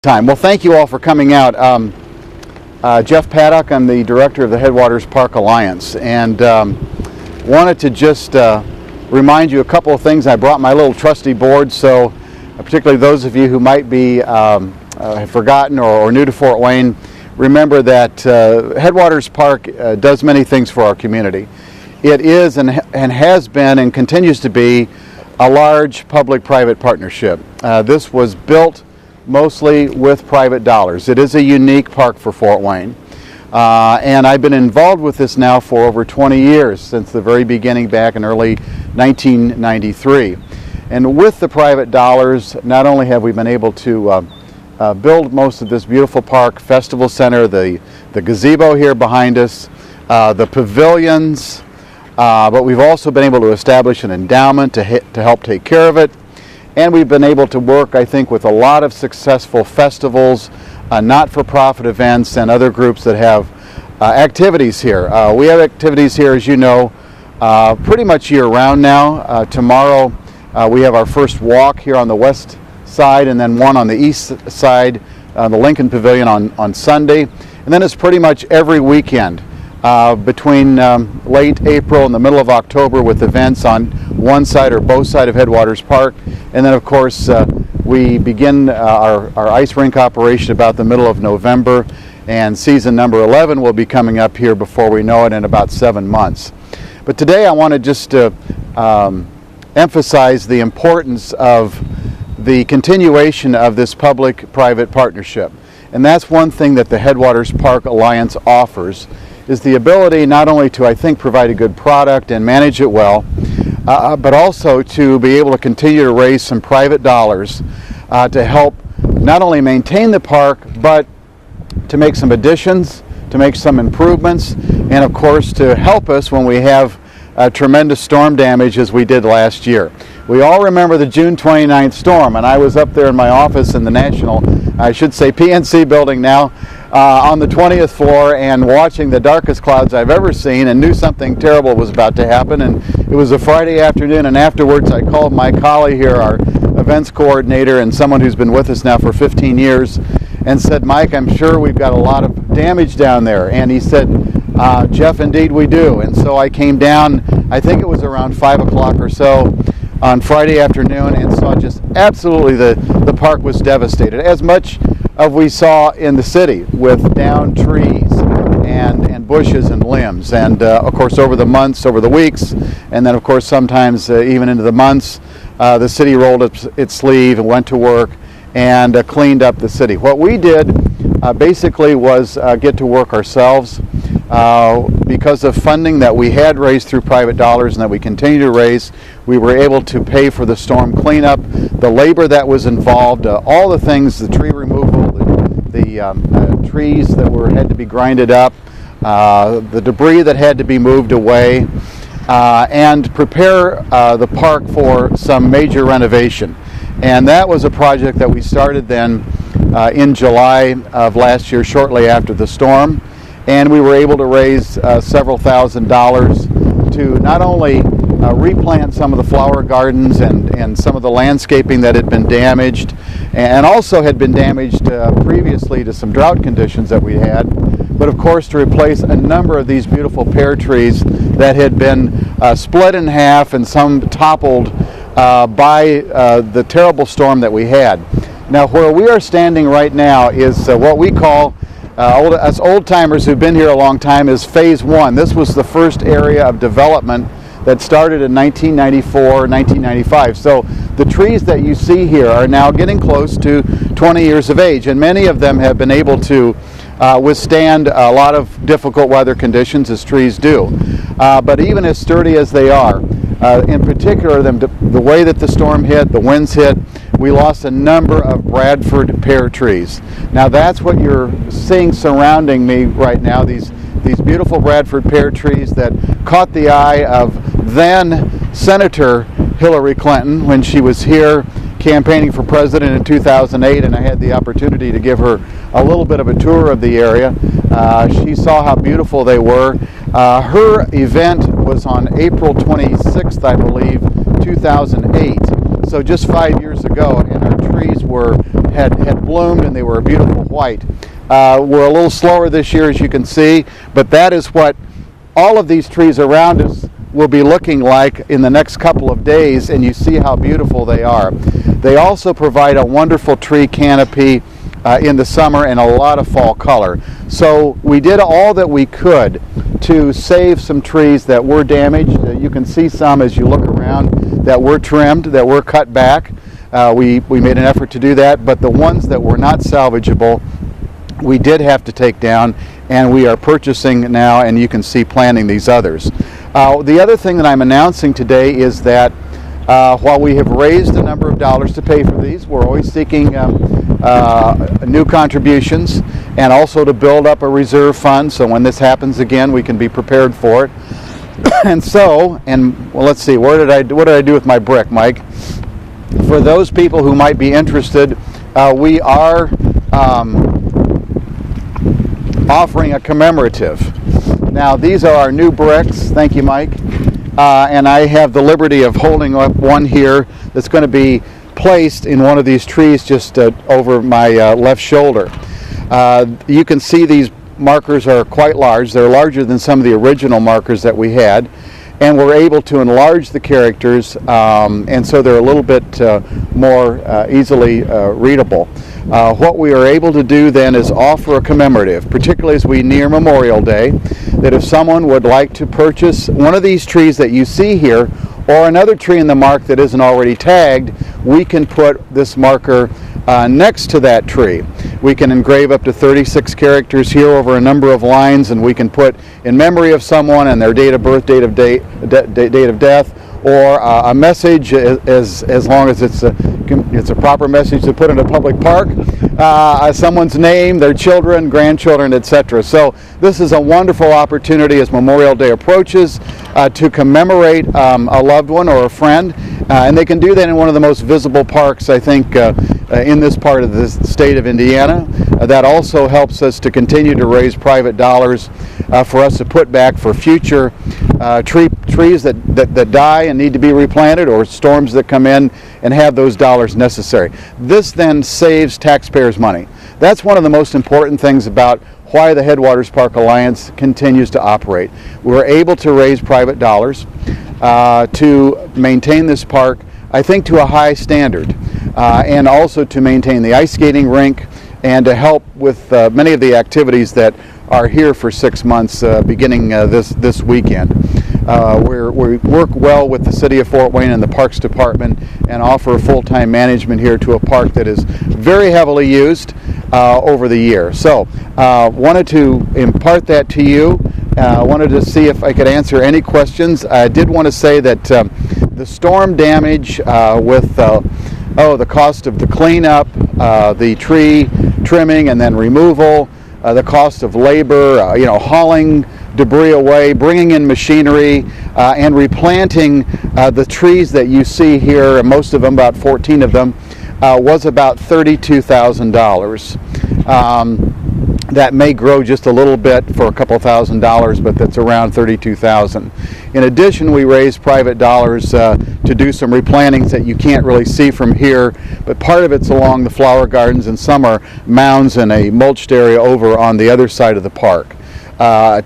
Time. Well, thank you all for coming out. Geoff Paddock, I'm the director of the Headwaters Park Alliance, and wanted to just remind you a couple of things. I brought my little trusty board, so particularly those of you who might be have forgotten or new to Fort Wayne, remember that Headwaters Park does many things for our community. It is and has been and continues to be a large public-private partnership. This was built mostly with private dollars. It is a unique park for Fort Wayne. And I've been involved with this now for over 20 years, since the very beginning back in early 1993. And with the private dollars, not only have we been able to build most of this beautiful park, festival center, the gazebo here behind us, the pavilions, but we've also been able to establish an endowment to help take care of it. And we've been able to work, I think, with a lot of successful festivals, not-for-profit events, and other groups that have activities here. We have activities here, as you know, pretty much year-round now. Tomorrow we have our first walk here on the west side, and then one on the east side, the Lincoln Pavilion on Sunday. And then it's pretty much every weekend between late April and the middle of October, with events on one side or both sides of Headwaters Park. And then, of course, we begin our ice rink operation about the middle of November, and season number 11 will be coming up here before we know it in about 7 months. But today I want to just emphasize the importance of the continuation of this public-private partnership. And that's one thing that the Headwaters Park Alliance offers, is the ability not only to, I think, provide a good product and manage it well, but also to be able to continue to raise some private dollars to help not only maintain the park, but to make some additions, to make some improvements, and of course to help us when we have tremendous storm damage as we did last year. We all remember the June 29th storm, and I was up there in my office in the PNC building now, on the 20th floor, and watching the darkest clouds I've ever seen, and knew something terrible was about to happen. And it was a Friday afternoon, and afterwards I called my colleague here, our events coordinator, and someone who's been with us now for 15 years, and said, "Mike, I'm sure we've got a lot of damage down there." And he said, "Geoff, indeed we do." And so I came down, I think it was around 5 o'clock or so on Friday afternoon, and saw just absolutely the park was devastated, as much of we saw in the city, with downed trees and bushes and limbs. And of course, over the months, over the weeks, and then of course sometimes even into the months, the city rolled up its sleeve and went to work and cleaned up the city. What we did basically was get to work ourselves. Because of funding that we had raised through private dollars and that we continue to raise, we were able to pay for the storm cleanup, the labor that was involved, all the things, the tree removal, the trees that had to be grinded up, the debris that had to be moved away, and prepare the park for some major renovation. And that was a project that we started then in July of last year, shortly after the storm. And we were able to raise several $1,000s to not only replant some of the flower gardens and some of the landscaping that had been damaged, and also had been damaged previously to some drought conditions that we had, but of course to replace a number of these beautiful pear trees that had been split in half and some toppled by the terrible storm that we had. Now, where we are standing right now is what we call, us old-timers who've been here a long time, is Phase 1. This was the first area of development that started in 1994, 1995. So the trees that you see here are now getting close to 20 years of age, and many of them have been able to withstand a lot of difficult weather conditions, as trees do. But even as sturdy as they are, in particular the way that the storm hit, the winds hit, we lost a number of Bradford pear trees. Now that's what you're seeing surrounding me right now, these beautiful Bradford pear trees that caught the eye of then Senator Hillary Clinton when she was here campaigning for president in 2008, and I had the opportunity to give her a little bit of a tour of the area. She saw how beautiful they were. Her event was on April 26th, I believe, 2008. So just 5 years ago, and our trees were had bloomed and they were a beautiful white. We're a little slower this year, as you can see, but that is what all of these trees around us will be looking like in the next couple of days, and you see how beautiful they are. They also provide a wonderful tree canopy in the summer and a lot of fall color. So we did all that we could to save some trees that were damaged. You can see some as you look around that were trimmed, that were cut back. We made an effort to do that, but the ones that were not salvageable, we did have to take down, and we are purchasing now, and you can see planting these others. The other thing that I'm announcing today is that while we have raised a number of dollars to pay for these, we're always seeking new contributions, and also to build up a reserve fund so when this happens again we can be prepared for it. Well, let's see, what did I do with my brick, Mike? For those people who might be interested, we are offering a commemorative. Now, these are our new bricks. Thank you, Mike. And I have the liberty of holding up one here that's going to be placed in one of these trees just over my left shoulder. You can see these markers are quite large. They're larger than some of the original markers that we had, and we're able to enlarge the characters, and so they're a little bit more easily readable. What we are able to do then is offer a commemorative, particularly as we near Memorial Day, that if someone would like to purchase one of these trees that you see here, or another tree in the mark that isn't already tagged, we can put this marker next to that tree. We can engrave up to 36 characters here over a number of lines, and we can put in memory of someone and their date of birth, date of death, or a message, as long as it's a proper message to put in a public park, someone's name, their children, grandchildren, etc. So this is a wonderful opportunity as Memorial Day approaches to commemorate a loved one or a friend, and they can do that in one of the most visible parks, I think, in this part of the state of Indiana. That also helps us to continue to raise private dollars for us to put back for future trees that die and need to be replanted, or storms that come in and have those dollars necessary. This then saves taxpayers money. That's one of the most important things about why the Headwaters Park Alliance continues to operate. We're able to raise private dollars to maintain this park, I think, to a high standard, and also to maintain the ice skating rink and to help with many of the activities that are here for 6 months beginning this weekend. We work well with the City of Fort Wayne and the Parks Department and offer full-time management here to a park that is very heavily used over the year. So wanted to impart that to you. Wanted to see if I could answer any questions. I did want to say that the storm damage with the cost of the cleanup, the tree trimming and then removal, the cost of labor, hauling debris away, bringing in machinery, and replanting the trees that you see here, most of them, about 14 of them, was about $32,000. That may grow just a little bit for a couple $1,000s, but that's around $32,000. In addition, we raised private dollars to do some replantings that you can't really see from here, but part of it's along the flower gardens, and some are mounds and a mulched area over on the other side of the park.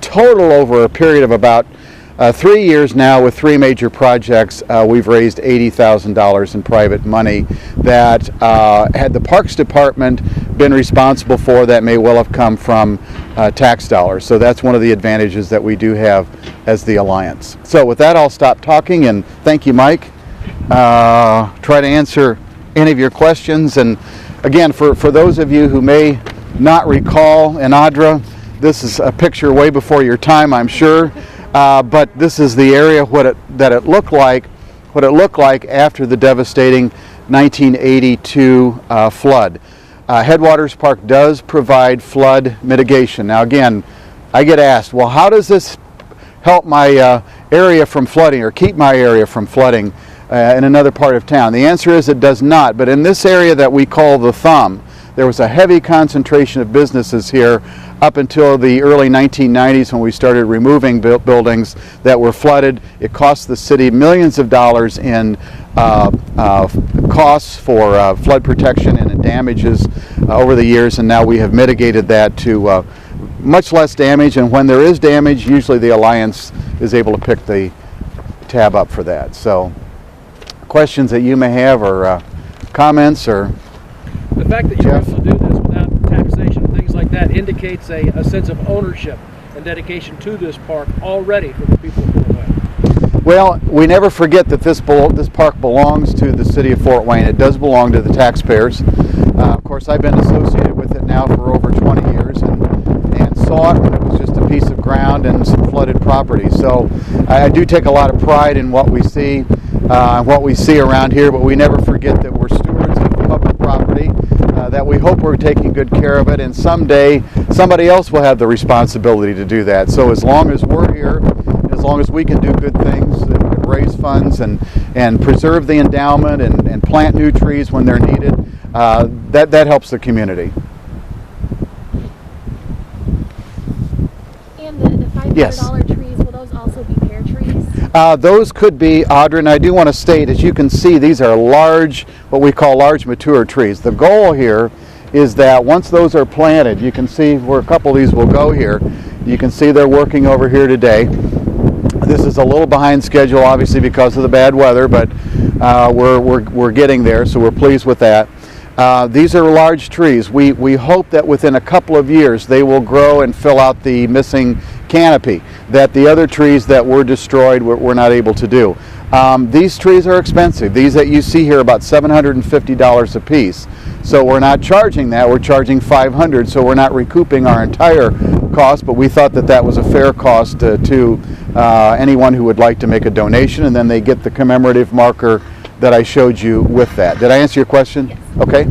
Total over a period of about 3 years now, with 3 major projects, we've raised $80,000 in private money that had the Parks Department been responsible for, that may well have come from tax dollars. So that's one of the advantages that we do have as the Alliance. So with that, I'll stop talking, and thank you, Mike. Try to answer any of your questions. And again, for those of you who may not recall Inadra, this is a picture way before your time, I'm sure. But this is the area what it looked like after the devastating 1982 flood. Headwaters Park does provide flood mitigation. Now again, I get asked, well, how does this help my area from flooding, or keep my area from flooding in another part of town? The answer is it does not. But in this area that we call the Thumb, there was a heavy concentration of businesses here up until the early 1990s, when we started removing buildings that were flooded. It cost the city millions of dollars in costs for flood protection and damages over the years, and now we have mitigated that to much less damage, and when there is damage, usually the Alliance is able to pick the tab up for that. So questions that you may have, or comments, or the fact that you're able to do this without taxation and things like that indicates a sense of ownership and dedication to this park already for the people of Fort Wayne. Well, we never forget that this park belongs to the city of Fort Wayne. It does belong to the taxpayers. Of course, I've been associated with it now for over 20 years and saw it when it was just a piece of ground and some flooded property. So I do take a lot of pride in what we see around here, but we never forget that we're stewards of public property, that we hope we're taking good care of it, and someday somebody else will have the responsibility to do that. So as long as we're here, as long as we can do good things and raise funds and preserve the endowment and plant new trees when they're needed, that helps the community. And the $500 Yes. trees, will those also be pear trees? Those could be, Audra, and I do want to state, as you can see, these are large, what we call large mature trees. The goal here is that once those are planted, you can see where a couple of these will go here. You can see they're working over here today. This is a little behind schedule, obviously, because of the bad weather, but we're getting there, so we're pleased with that. These are large trees. We hope that within a couple of years they will grow and fill out the missing canopy that the other trees that were destroyed were not able to do. These trees are expensive. These that you see here are about $750 a piece. So we're not charging that, we're charging $500, so we're not recouping our entire cost, but we thought that that was a fair cost to anyone who would like to make a donation, and then they get the commemorative marker that I showed you with that. Did I answer your question? Yes. Okay.